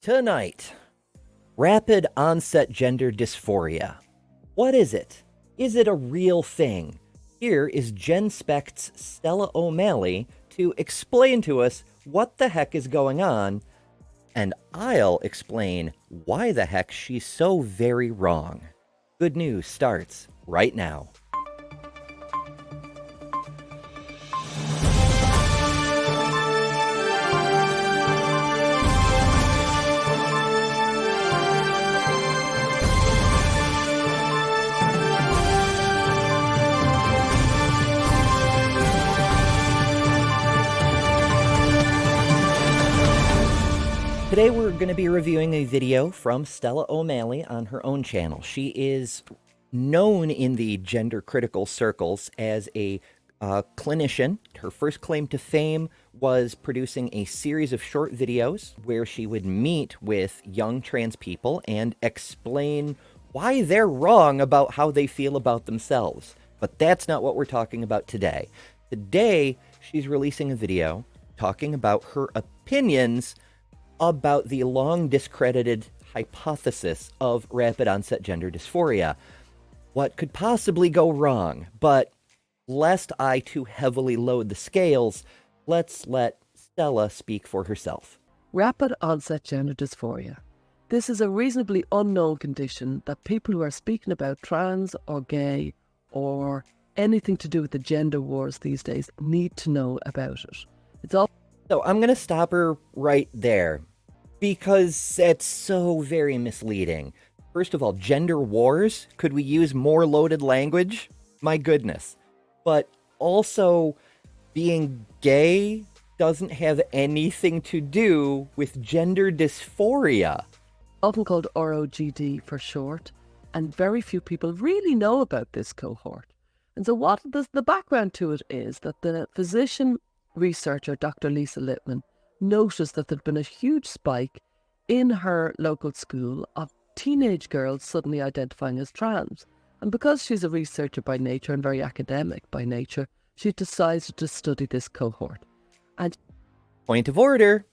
Tonight, rapid onset gender dysphoria. What is it? Is it a real thing? Here is Gen Spect's Stella O'Malley to explain to us what the heck is going on, and I'll explain why the heck she's so very wrong. Good news starts right now. Today we're going to be reviewing a video from Stella O'Malley on her own channel. She is known in the gender critical circles as a clinician. Her first claim to fame was producing a series of short videos where she would meet with young trans people and explain why they're wrong about how they feel about themselves. But that's not what we're talking about today. Today, she's releasing a video talking about her opinions about the long discredited hypothesis of rapid onset gender dysphoria. What could possibly go wrong? But lest I too heavily load the scales, let's let Stella speak for herself. Rapid onset gender dysphoria. This is a reasonably unknown condition that people who are speaking about trans or gay or anything to do with the gender wars these days need to know about it. So I'm going to stop her right there because it's so very misleading. First of all, gender wars? Could we use more loaded language? My goodness. But also, being gay doesn't have anything to do with gender dysphoria. Often called ROGD for short, and very few people really know about this cohort. And so what the background to it is that the physician researcher, Dr. Lisa Littman, noticed that there'd been a huge spike in her local school of teenage girls suddenly identifying as trans. And because she's a researcher by nature and very academic by nature, she decided to study this cohort. And point of order,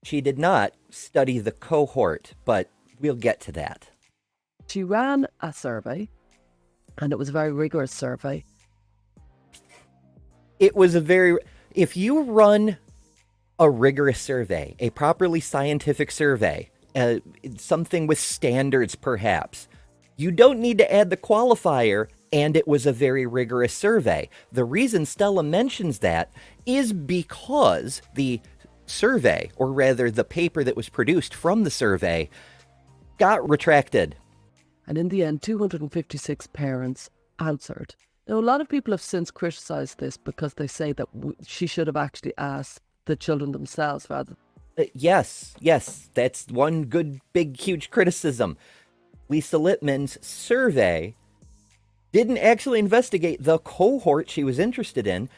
she did not study the cohort, but we'll get to that. She ran a survey, and it was a very rigorous survey. If you run a rigorous survey, a properly scientific survey, something with standards perhaps, you don't need to add the qualifier, and it was a very rigorous survey. The reason Stella mentions that is because the survey, or rather the paper that was produced from the survey, got retracted. And in the end, 256 parents answered. Now, a lot of people have since criticised this because they say that she should have actually asked the children themselves rather. Yes, that's one good, big, huge criticism. Lisa Littman's survey didn't actually investigate the cohort she was interested in.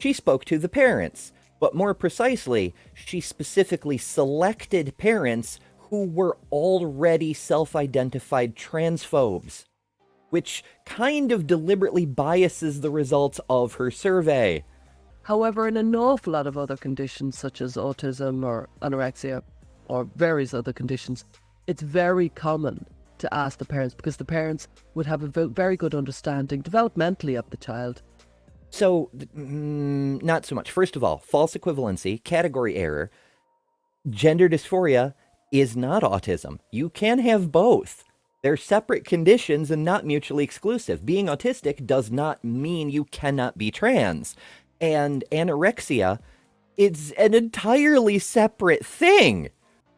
She spoke to the parents, but more precisely, she specifically selected parents who were already self-identified transphobes, which kind of deliberately biases the results of her survey. However, in an awful lot of other conditions, such as autism or anorexia or various other conditions, it's very common to ask the parents because the parents would have a very good understanding developmentally of the child. So, not so much. First of all, false equivalency, category error. Gender dysphoria is not autism. You can have both. They're separate conditions and not mutually exclusive. Being autistic does not mean you cannot be trans. And anorexia is an entirely separate thing.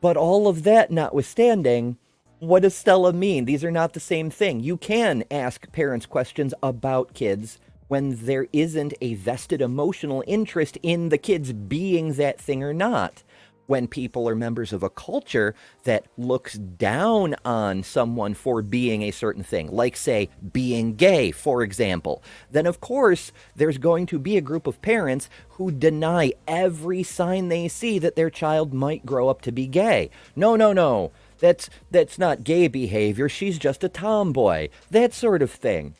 But all of that notwithstanding, what does Stella mean? These are not the same thing. You can ask parents questions about kids when there isn't a vested emotional interest in the kids being that thing or not. When people are members of a culture that looks down on someone for being a certain thing, like, say, being gay, for example, then of course there's going to be a group of parents who deny every sign they see that their child might grow up to be gay. No, that's not gay behavior, she's just a tomboy, that sort of thing.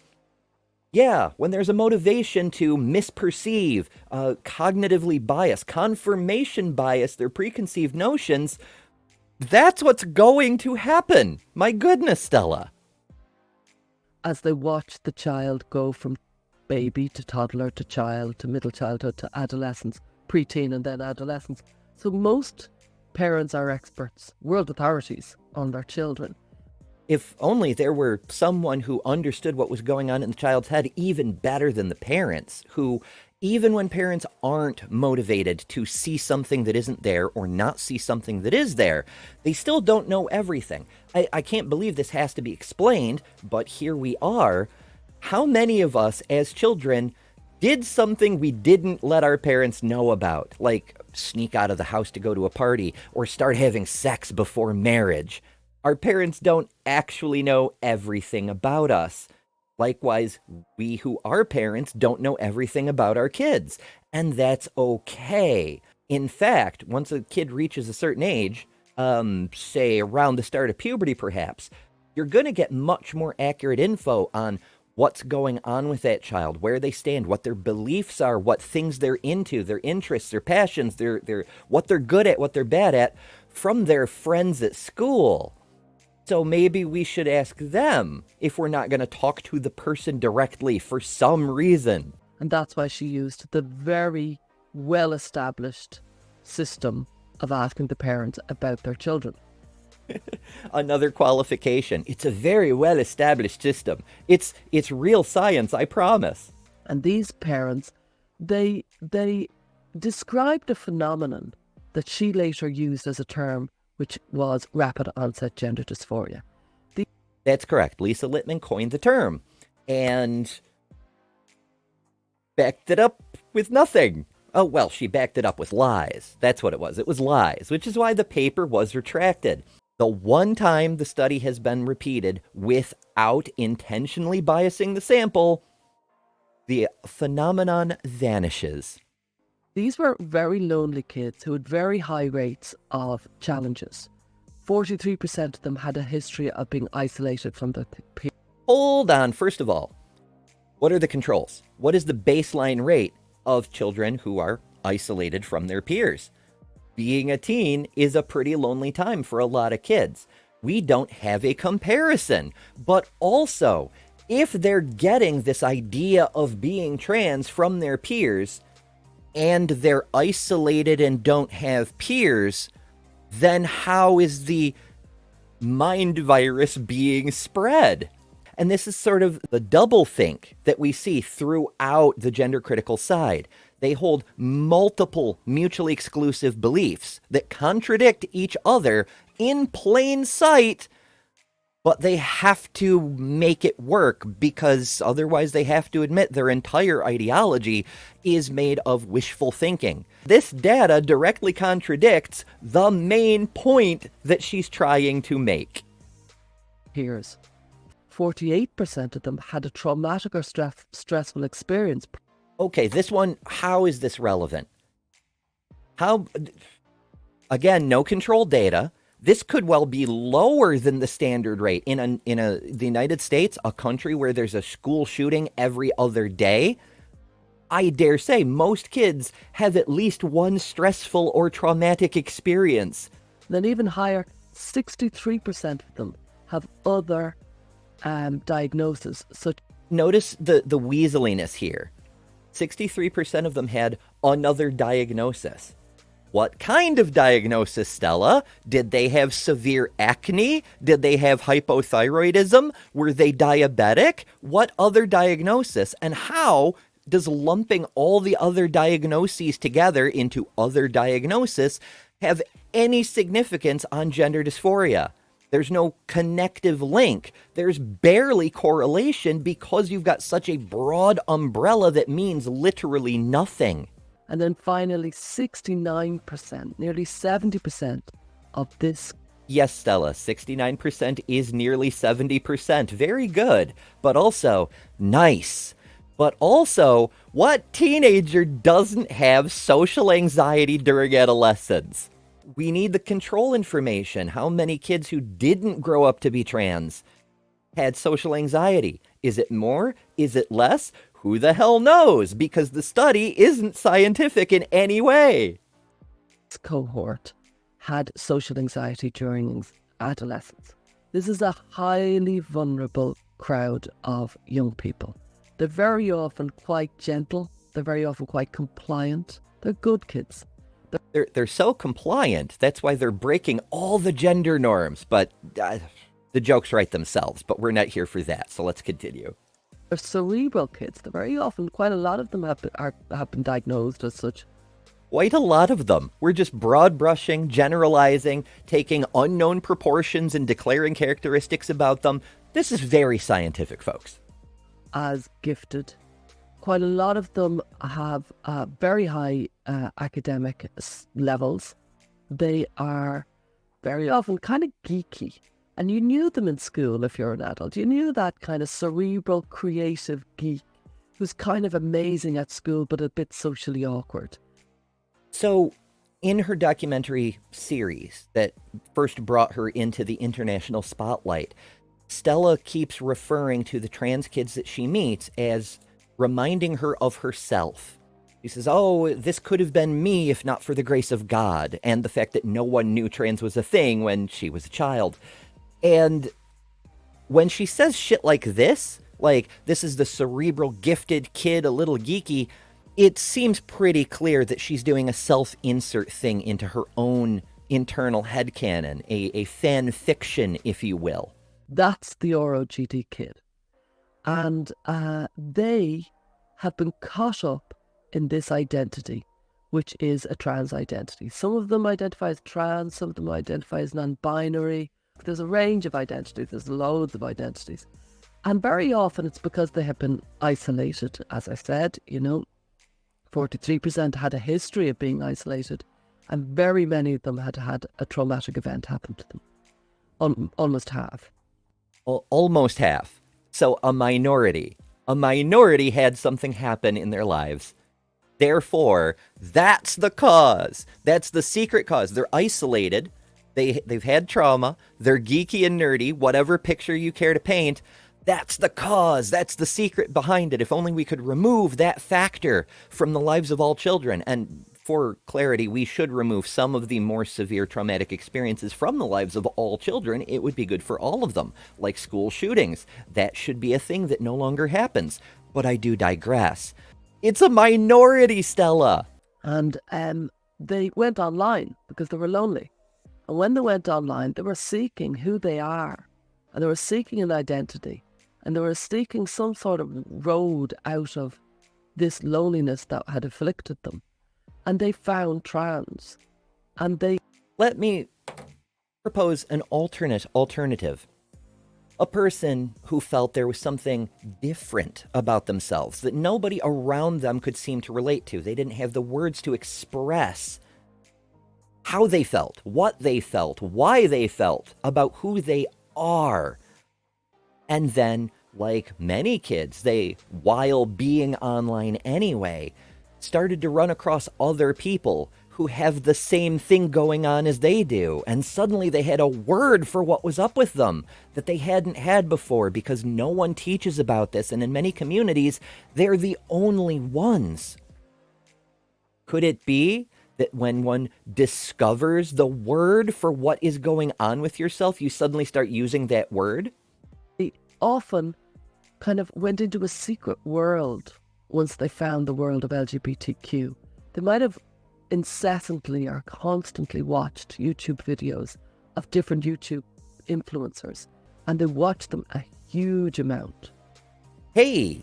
Yeah, when there's a motivation to misperceive, cognitively bias, confirmation bias, their preconceived notions, That's what's going to happen. My goodness, Stella. As they watch the child go from baby to toddler to child to middle childhood to adolescence, preteen and then adolescence. So most parents are experts, world authorities on their children. If only there were someone who understood what was going on in the child's head even better than the parents, who, even when parents aren't motivated to see something that isn't there or not see something that is there, they still don't know everything. I can't believe this has to be explained, but here we are. How many of us as children did something we didn't let our parents know about, like sneak out of the house to go to a party or start having sex before marriage? Our parents don't actually know everything about us. Likewise, we who are parents don't know everything about our kids, and that's okay. In fact, once a kid reaches a certain age, say around the start of puberty perhaps, you're going to get much more accurate info on what's going on with that child, where they stand, what their beliefs are, what things they're into, their interests, their passions, their what they're good at, what they're bad at, from their friends at school. So maybe we should ask them if we're not going to talk to the person directly for some reason. And that's why she used the very well-established system of asking the parents about their children. Another qualification. It's a very well-established system. It's real science, I promise. And these parents, they described a phenomenon that she later used as a term, which was rapid onset gender dysphoria. That's correct. Lisa Littman coined the term and backed it up with nothing. Oh, well, she backed it up with lies. That's what it was. It was lies, which is why the paper was retracted. The one time the study has been repeated without intentionally biasing the sample, the phenomenon vanishes. These were very lonely kids who had very high rates of challenges. 43% of them had a history of being isolated from their peers. Hold on. First of all, what are the controls? What is the baseline rate of children who are isolated from their peers? Being a teen is a pretty lonely time for a lot of kids. We don't have a comparison. But also, if they're getting this idea of being trans from their peers, and they're isolated and don't have peers, then how is the mind virus being spread? And this is sort of the double think that we see throughout the gender critical side. They hold multiple mutually exclusive beliefs that contradict each other in plain sight, but they have to make it work because otherwise they have to admit their entire ideology is made of wishful thinking. This data directly contradicts the main point that she's trying to make. Peers. 48% of them had a traumatic or stressful experience. Okay, this one, how is this relevant? How, again, no control data. This could well be lower than the standard rate in the United States, a country where there's a school shooting every other day. I dare say most kids have at least one stressful or traumatic experience. Then even higher, 63% of them have other diagnoses. So notice the weaseliness here. 63% of them had another diagnosis. What kind of diagnosis, Stella? Did they have severe acne? Did they have hypothyroidism? Were they diabetic? What other diagnosis? And how does lumping all the other diagnoses together into other diagnosis have any significance on gender dysphoria? There's no connective link. There's barely correlation because you've got such a broad umbrella that means literally nothing. And then finally, 69%, nearly 70% of this. Yes, Stella, 69% is nearly 70%. Very good, but also nice. But also, what teenager doesn't have social anxiety during adolescence? We need the control information. How many kids who didn't grow up to be trans had social anxiety? Is it more? Is it less? Who the hell knows? Because the study isn't scientific in any way. Cohort had social anxiety during adolescence. This is a highly vulnerable crowd of young people. They're very often quite gentle. They're very often quite compliant. They're good kids. They're so compliant. That's why they're breaking all the gender norms. But the jokes write themselves. But we're not here for that. So let's continue. They're cerebral kids. They're very often, quite a lot of them have been diagnosed as such. Quite a lot of them. We're just broad brushing, generalizing, taking unknown proportions and declaring characteristics about them. This is very scientific, folks. As gifted. Quite a lot of them have very high academic levels. They are very often kind of geeky. And you knew them in school if you're an adult. You knew that kind of cerebral, creative geek who's kind of amazing at school but a bit socially awkward. So, in her documentary series that first brought her into the international spotlight, Stella keeps referring to the trans kids that she meets as reminding her of herself. She says, oh, this could have been me if not for the grace of God, and the fact that no one knew trans was a thing when she was a child. And when she says shit like this is the cerebral gifted kid, a little geeky, it seems pretty clear that she's doing a self-insert thing into her own internal headcanon, a fan fiction, if you will. That's the ROGD kid. And they have been caught up in this identity, which is a trans identity. Some of them identify as trans, some of them identify as non-binary. There's a range of identities, there's loads of identities. And very often it's because they have been isolated, as I said, 43% had a history of being isolated, and very many of them had had a traumatic event happen to them. Almost half. Almost half. So a minority had something happen in their lives. Therefore, that's the cause. That's the secret cause. They're isolated. They've had trauma. They're geeky and nerdy, whatever picture you care to paint. That's the cause. That's the secret behind it. If only we could remove that factor from the lives of all children. And for clarity, we should remove some of the more severe traumatic experiences from the lives of all children. It would be good for all of them, like school shootings. That should be a thing that no longer happens. But I do digress. It's a minority, Stella. And they went online because they were lonely. And when they went online, they were seeking who they are. And they were seeking an identity. And they were seeking some sort of road out of this loneliness that had afflicted them. And they found trans. And they... Let me propose an alternative. A person who felt there was something different about themselves that nobody around them could seem to relate to. They didn't have the words to express how they felt, what they felt, why they felt about who they are. And then, like many kids, they, while being online anyway, started to run across other people who have the same thing going on as they do. And suddenly they had a word for what was up with them that they hadn't had before because no one teaches about this. And in many communities, they're the only ones. Could it be that when one discovers the word for what is going on with yourself, you suddenly start using that word? They often kind of went into a secret world once they found the world of LGBTQ. They might have incessantly or constantly watched YouTube videos of different YouTube influencers, and they watched them a huge amount. Hey,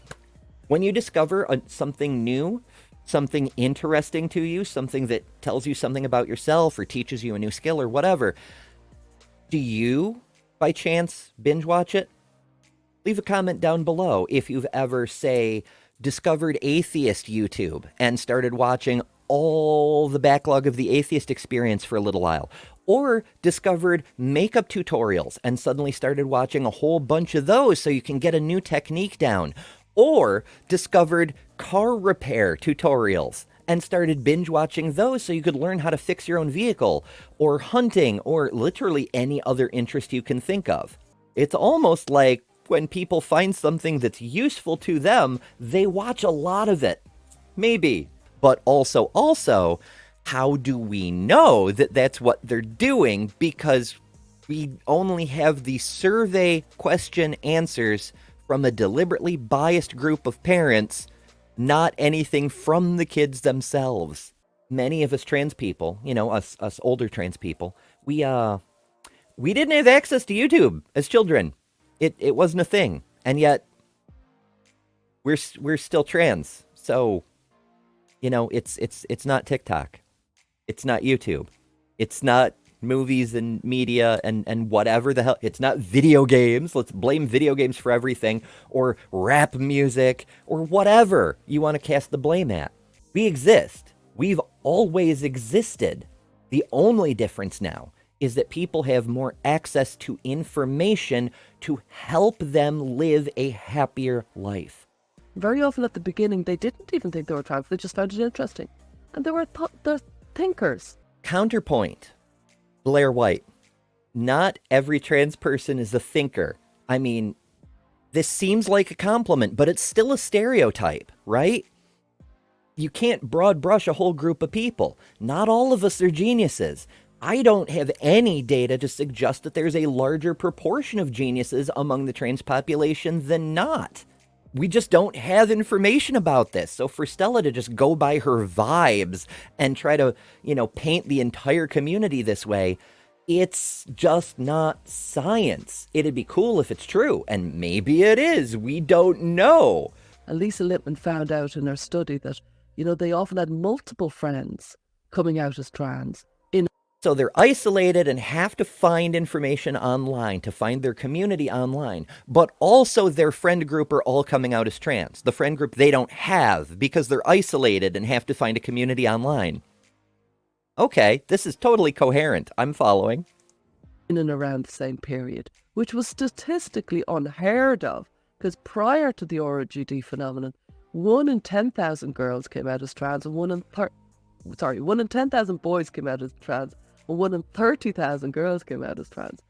when you discover something new, something interesting to you, something that tells you something about yourself or teaches you a new skill or whatever, do you, by chance, binge watch it? Leave a comment down below if you've ever, say, discovered atheist YouTube and started watching all the backlog of the atheist experience for a little while, or discovered makeup tutorials and suddenly started watching a whole bunch of those so you can get a new technique down, or discovered car repair tutorials and started binge watching those so you could learn how to fix your own vehicle, or hunting, or literally any other interest you can think of. It's almost like when people find something that's useful to them, they watch a lot of it. Maybe. But also, How do we know that that's what they're doing? Because we only have the survey question answers from a deliberately biased group of parents, not anything from the kids themselves. Many of us trans people, us older trans people, we didn't have access to YouTube as children. It wasn't a thing, and yet we're still trans. So, it's not TikTok. It's not YouTube. It's not movies and media and whatever the hell. It's not video games. Let's blame video games for everything, or rap music, or whatever you want to cast the blame at. We exist. We've always existed. The only difference now is that people have more access to information to help them live a happier life. Very often at the beginning, they didn't even think they were trans. They just found it interesting. And they were they're thinkers. Counterpoint, Blair White. Not every trans person is a thinker. I mean, this seems like a compliment, but it's still a stereotype, right? You can't broad brush a whole group of people. Not all of us are geniuses. I don't have any data to suggest that there's a larger proportion of geniuses among the trans population than not. We just don't have information about this. So for Stella to just go by her vibes and try to, paint the entire community this way, it's just not science. It'd be cool if it's true, and maybe it is. We don't know. And Lisa Lippman found out in her study that, they often had multiple friends coming out as trans. So they're isolated and have to find information online, to find their community online. But also their friend group are all coming out as trans. The friend group they don't have because they're isolated and have to find a community online. Okay, this is totally coherent. I'm following. In and around the same period, which was statistically unheard of, because prior to the ROGD phenomenon, 1 in 10,000 girls came out as trans, and 1 in 10,000 boys came out as trans, and 1 in 30,000 girls came out as trans.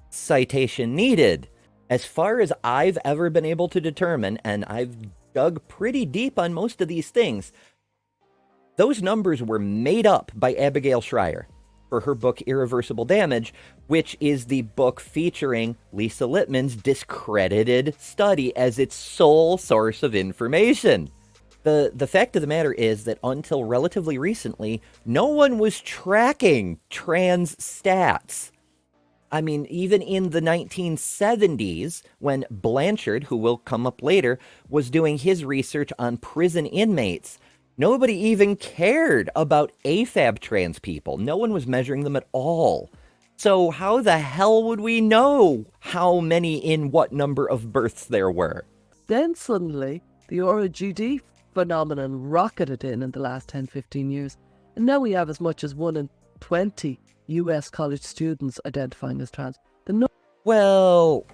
Citation needed. As far as I've ever been able to determine, and I've dug pretty deep on most of these things, those numbers were made up by Abigail Schreier for her book Irreversible Damage, which is the book featuring Lisa Lippman's discredited study as its sole source of information. The fact of the matter is that until relatively recently, no one was tracking trans stats. I mean, even in the 1970s, when Blanchard, who will come up later, was doing his research on prison inmates, nobody even cared about AFAB trans people. No one was measuring them at all. So how the hell would we know how many in what number of births there were? Then suddenly, the ROGD phenomenon rocketed in the last 10-15 years, and now we have as much as 1 in 20 US college students identifying as trans. Well,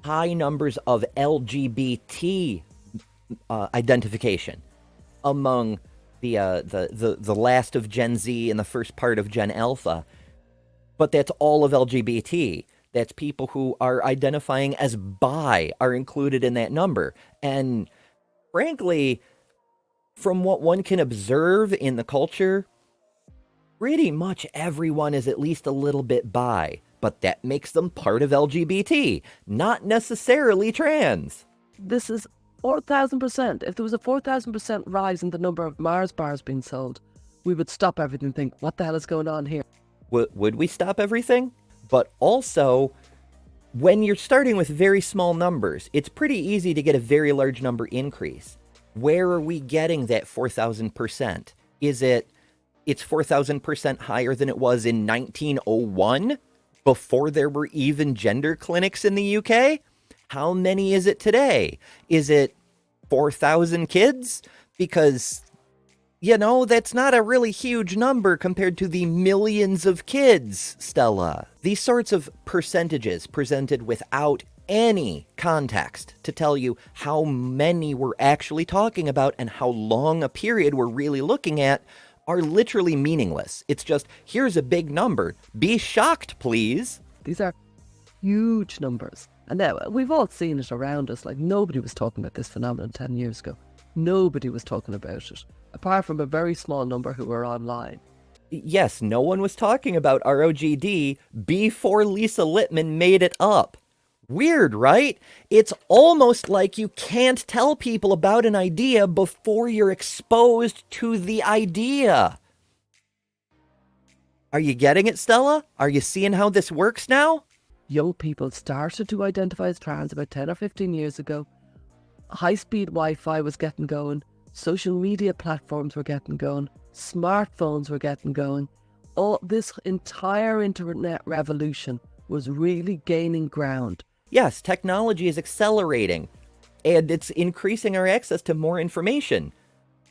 high numbers of LGBT identification among the last of Gen Z and the first part of Gen Alpha, but that's all of LGBT. That's people who are identifying as bi are included in that number. And frankly, from what one can observe in the culture, pretty much everyone is at least a little bit bi, but that makes them part of LGBT, not necessarily trans. This is 4,000%. If there was a 4,000% rise in the number of Mars bars being sold, we would stop everything and think, what the hell is going on here? Would we stop everything? But also, when you're starting with very small numbers, it's pretty easy to get a very large number increase. Where are we getting that 4,000%? Is it's 4,000% higher than it was in 1901, before there were even gender clinics in the UK? How many is it today? Is it 4,000 kids? Because, that's not a really huge number compared to the millions of kids, Stella. These sorts of percentages presented without any context to tell you how many we're actually talking about and how long a period we're really looking at are literally meaningless. It's just, here's a big number. Be shocked, please. These are huge numbers. And now, we've all seen it around us. Like, nobody was talking about this phenomenon 10 years ago. Nobody was talking about it, apart from a very small number who were online. Yes, no one was talking about ROGD before Lisa Littman made it up. Weird, right? It's almost like you can't tell people about an idea before you're exposed to the idea. Are you getting it, Stella? Are you seeing how this works now? Young people started to identify as trans about 10 or 15 years ago. High-speed Wi-Fi was getting going. Social media platforms were getting going. Smartphones were getting going. All this entire internet revolution was really gaining ground. Yes, technology is accelerating, and it's increasing our access to more information,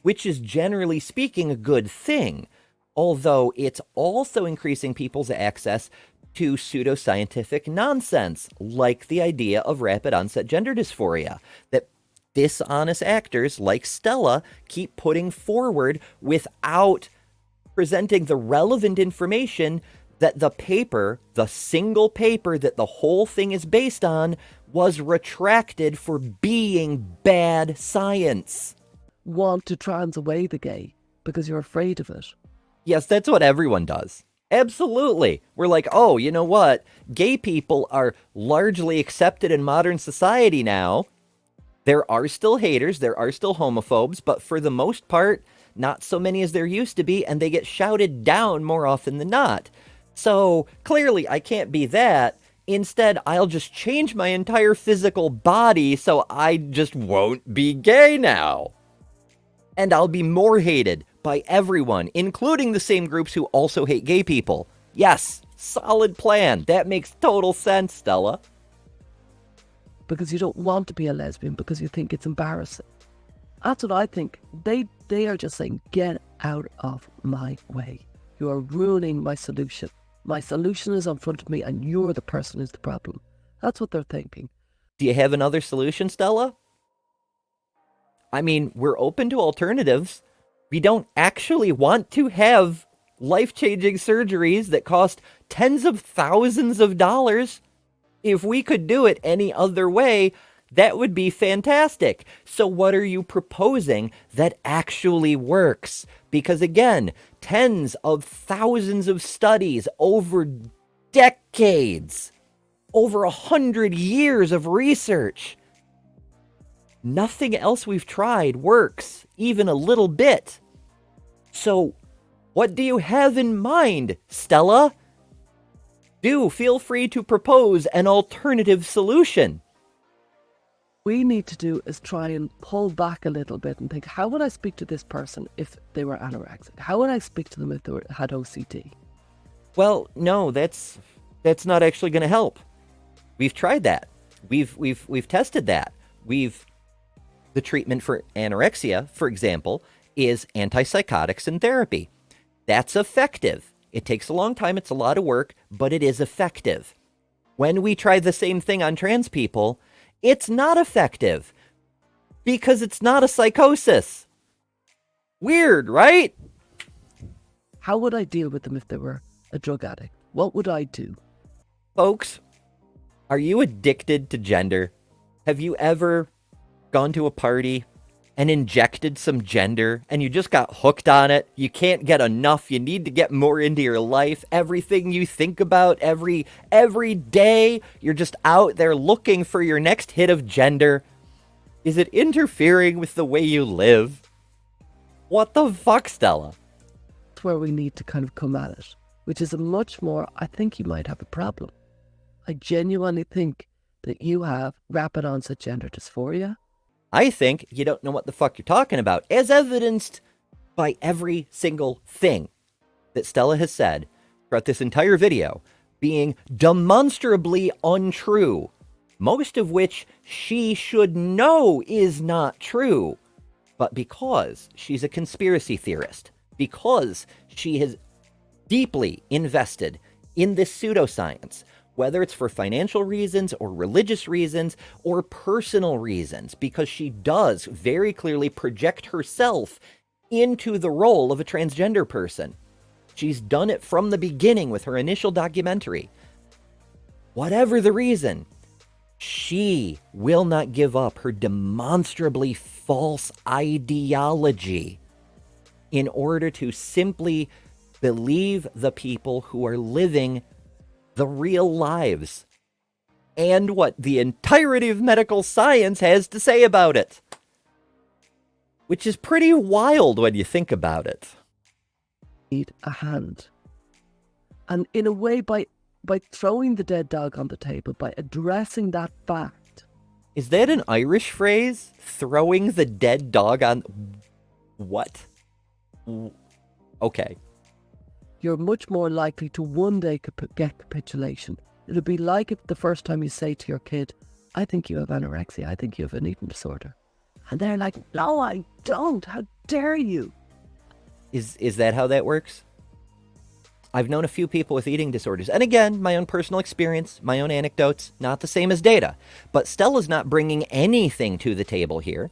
which is generally speaking a good thing, although it's also increasing people's access to pseudoscientific nonsense, like the idea of rapid onset gender dysphoria, that dishonest actors like Stella keep putting forward without presenting the relevant information that the paper, the single paper that the whole thing is based on, was retracted for being bad science. Want to trans away the gay because you're afraid of it. Yes, that's what everyone does. Absolutely. We're like, oh, you know what? Gay people are largely accepted in modern society now. There are still haters, there are still homophobes, but for the most part, not so many as there used to be, and they get shouted down more often than not. So clearly, I can't be that. Instead, I'll just change my entire physical body so I just won't be gay now. And I'll be more hated by everyone, including the same groups who also hate gay people. Yes, solid plan. That makes total sense, Stella. Because you don't want to be a lesbian because you think it's embarrassing. That's what I think. They are just saying, get out of my way. You are ruining my solution. My solution is in front of me and you're the person who's the problem. That's what they're thinking. Do you have another solution, Stella? I mean, we're open to alternatives. We don't actually want to have life-changing surgeries that cost tens of thousands of dollars. If we could do it any other way, that would be fantastic. So what are you proposing that actually works? Because again, tens of thousands of studies over decades, over 100 years of research. Nothing else we've tried works, even a little bit. So what do you have in mind, Stella? Do feel free to propose an alternative solution. We need to do is try and pull back a little bit and think, how would I speak to this person if they were anorexic? How would I speak to them if they had OCD? Well, no, that's not actually going to help. We've tried that. We've tested that. The treatment for anorexia, for example, is antipsychotics and therapy. That's effective. It takes a long time, it's a lot of work, but it is effective. When we try the same thing on trans people, it's not effective because it's not a psychosis. Weird, right? How would I deal with them if they were a drug addict? What would I do? Folks, are you addicted to gender? Have you ever gone to a party and injected some gender and you just got hooked on it? You can't get enough. You need to get more into your life. Everything you think about every day, you're just out there looking for your next hit of gender. Is it interfering with the way you live? What the fuck, Stella? That's where we need to kind of come at it, which is a much more, I think you might have a problem. I genuinely think that you have rapid onset gender dysphoria. I think you don't know what the fuck you're talking about, as evidenced by every single thing that Stella has said throughout this entire video being demonstrably untrue, most of which she should know is not true. But because she's a conspiracy theorist, because she has deeply invested in this pseudoscience, whether it's for financial reasons or religious reasons or personal reasons, because she does very clearly project herself into the role of a transgender person. She's done it from the beginning with her initial documentary. Whatever the reason, she will not give up her demonstrably false ideology in order to simply Believe the people who are living the real lives and what the entirety of medical science has to say about it. Which is pretty wild when you think about it. Need a hand. And in a way, by throwing the dead dog on the table, by addressing that fact. Is that an Irish phrase? Throwing the dead dog on... What? Okay. You're much more likely to one day get capitulation. It'll be like if the first time you say to your kid, I think you have anorexia, I think you have an eating disorder. And they're like, no, I don't. How dare you? Is that how that works? I've known a few people with eating disorders. And again, my own personal experience, my own anecdotes, not the same as data. But Stella's not bringing anything to the table here.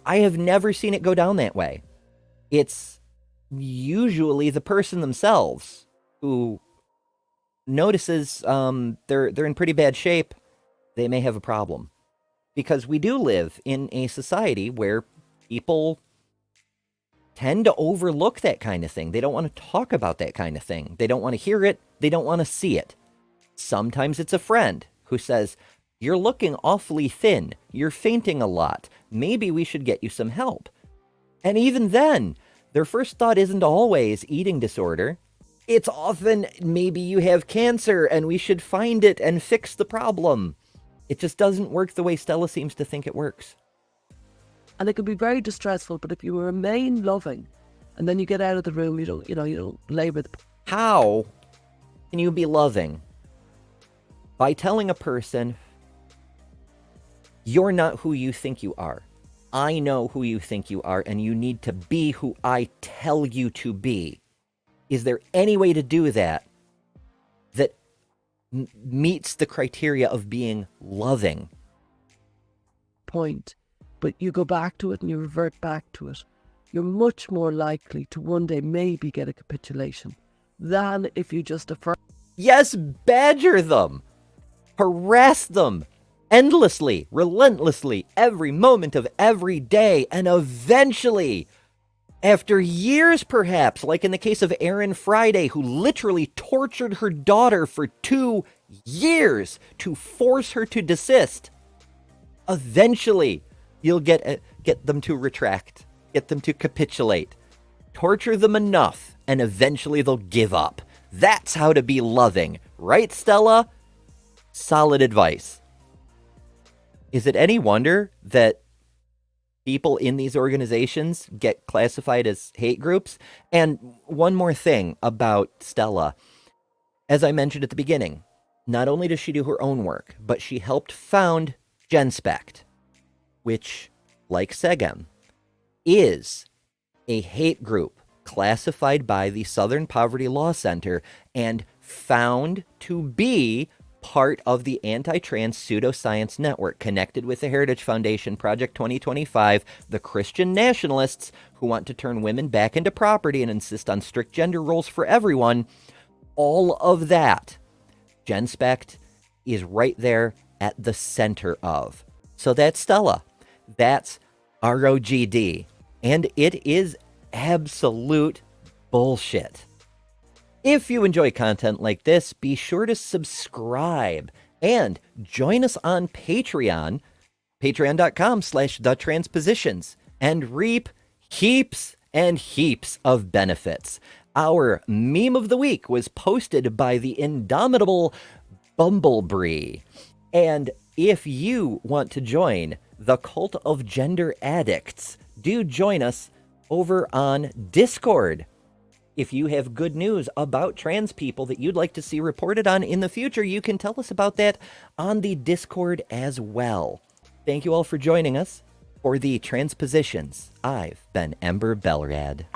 I have never seen it go down that way. It's usually the person themselves who notices they're in pretty bad shape. They may have a problem. Because we do live in a society where people tend to overlook that kind of thing. They don't want to talk about that kind of thing. They don't want to hear it. They don't want to see it. Sometimes it's a friend who says, you're looking awfully thin. You're fainting a lot. Maybe we should get you some help. And even then, their first thought isn't always eating disorder. It's often, maybe you have cancer and we should find it and fix the problem. It just doesn't work the way Stella seems to think it works. And it can be very distressful, but if you remain loving and then you get out of the room, you don't labor the... How can you be loving? By telling a person, you're not who you think you are. I know who you think you are, and you need to be who I tell you to be. Is there any way to do that that meets the criteria of being loving? Point. But you go back to it and you revert back to it. You're much more likely to one day maybe get a capitulation than if you just affirm. Yes, badger them. Harass them. Endlessly, relentlessly, every moment of every day, and eventually, after years perhaps, like in the case of Erin Friday, who literally tortured her daughter for 2 years to force her to desist, eventually you'll get them to retract, get them to capitulate, torture them enough, and eventually they'll give up. That's how to be loving. Right, Stella? Solid advice. Is it any wonder that people in these organizations get classified as hate groups? And one more thing about Stella. As I mentioned at the beginning, not only does she do her own work, but she helped found GenSpect, which, like Segem, is a hate group classified by the Southern Poverty Law Center and found to be part of the anti-trans pseudoscience network connected with the Heritage Foundation, Project 2025, the Christian nationalists who want to turn women back into property and insist on strict gender roles for everyone. All of that, GenSpect is right there at the center of. So that's Stella. That's ROGD. And it is absolute bullshit. If you enjoy content like this, be sure to subscribe and join us on Patreon, patreon.com/TheTransPositions, and reap heaps and heaps of benefits. Our meme of the week was posted by the indomitable Bumblebee. And if you want to join the cult of gender addicts, do join us over on Discord. If you have good news about trans people that you'd like to see reported on in the future, you can tell us about that on the Discord as well. Thank you all for joining us for the Transpositions. I've been Ember Belrad.